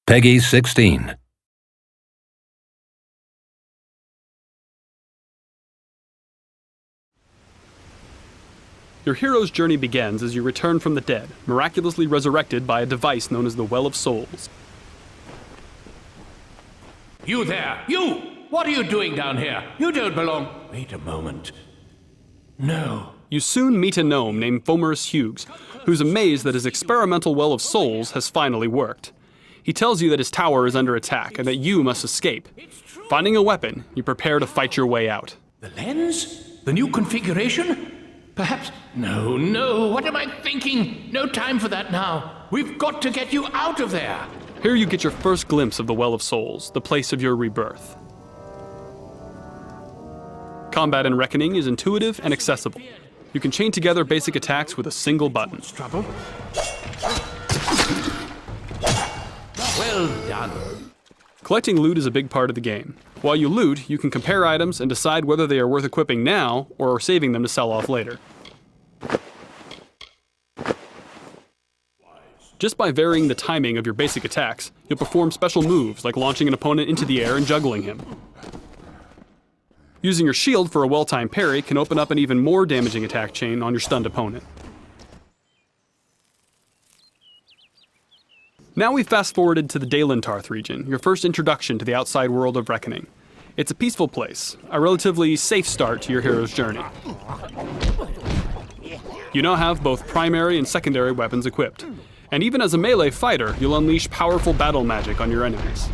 Peggy 16. Your hero's journey begins as you return from the dead, miraculously resurrected by a device known as the Well of Souls. You there! You! What are you doing down here? You don't belong... Wait a moment. No. You soon meet a gnome named Fomerus Hughes, who's amazed that his experimental Well of Souls has finally worked. He tells you that his tower is under attack and that you must escape. Finding a weapon, you prepare to fight your way out. The lens? The new configuration? Perhaps... No, what am I thinking? No time for that now. We've got to get you out of there. Here you get your first glimpse of the Well of Souls, the place of your rebirth. Combat in Reckoning is intuitive and accessible. You can chain together basic attacks with a single button. Trouble? Well done. Collecting loot is a big part of the game. While you loot, you can compare items and decide whether they are worth equipping now or saving them to sell off later. Just by varying the timing of your basic attacks, you'll perform special moves like launching an opponent into the air and juggling him. Using your shield for a well-timed parry can open up an even more damaging attack chain on your stunned opponent. Now we've fast-forwarded to the Dalentarth region, your first introduction to the outside world of Reckoning. It's a peaceful place, a relatively safe start to your hero's journey. You now have both primary and secondary weapons equipped, and even as a melee fighter, you'll unleash powerful battle magic on your enemies.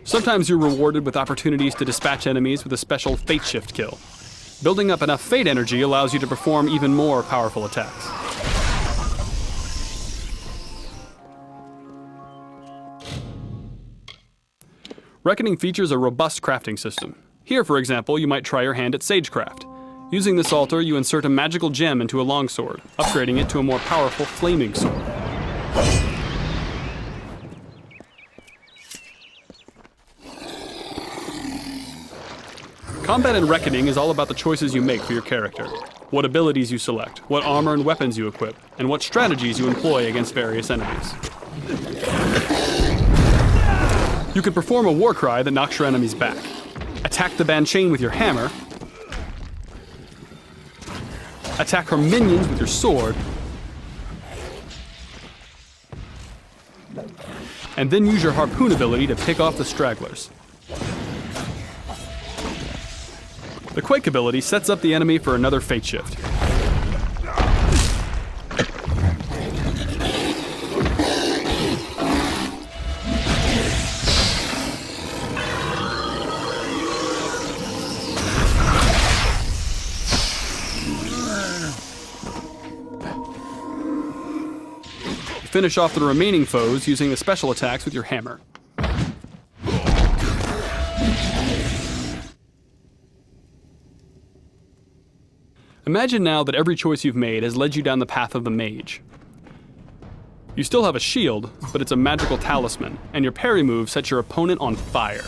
Sometimes you're rewarded with opportunities to dispatch enemies with a special Fate Shift kill. Building up enough Fate energy allows you to perform even more powerful attacks. Reckoning features a robust crafting system. Here, for example, you might try your hand at sagecraft. Using this altar, you insert a magical gem into a longsword, upgrading it to a more powerful flaming sword. Combat in Reckoning is all about the choices you make for your character, what abilities you select, what armor and weapons you equip, and what strategies you employ against various enemies. You can perform a war cry that knocks your enemies back, attack the Banchain with your hammer, attack her minions with your sword, and then use your harpoon ability to pick off the stragglers. The Quake ability sets up the enemy for another Fate Shift. Finish off the remaining foes using the special attacks with your hammer. Imagine now that every choice you've made has led you down the path of the mage. You still have a shield, but it's a magical talisman, and your parry move sets your opponent on fire.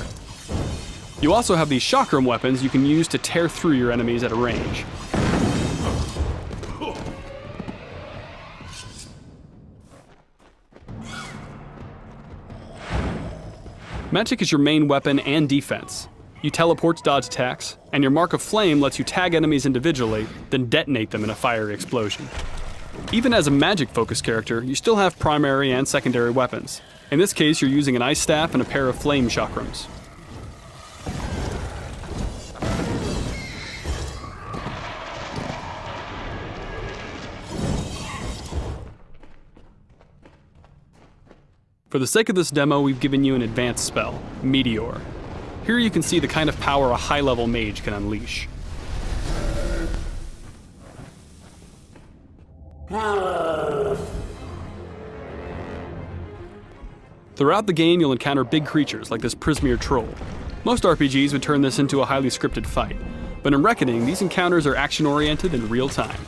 You also have these chakram weapons you can use to tear through your enemies at a range. Magic is your main weapon and defense. You teleport to dodge attacks, and your Mark of Flame lets you tag enemies individually, then detonate them in a fiery explosion. Even as a magic-focused character, you still have primary and secondary weapons. In this case, you're using an ice staff and a pair of flame chakrams. For the sake of this demo, we've given you an advanced spell, Meteor. Here you can see the kind of power a high-level mage can unleash. Throughout the game, you'll encounter big creatures like this Prismeer troll. Most RPGs would turn this into a highly scripted fight, but in Reckoning, these encounters are action-oriented in real time.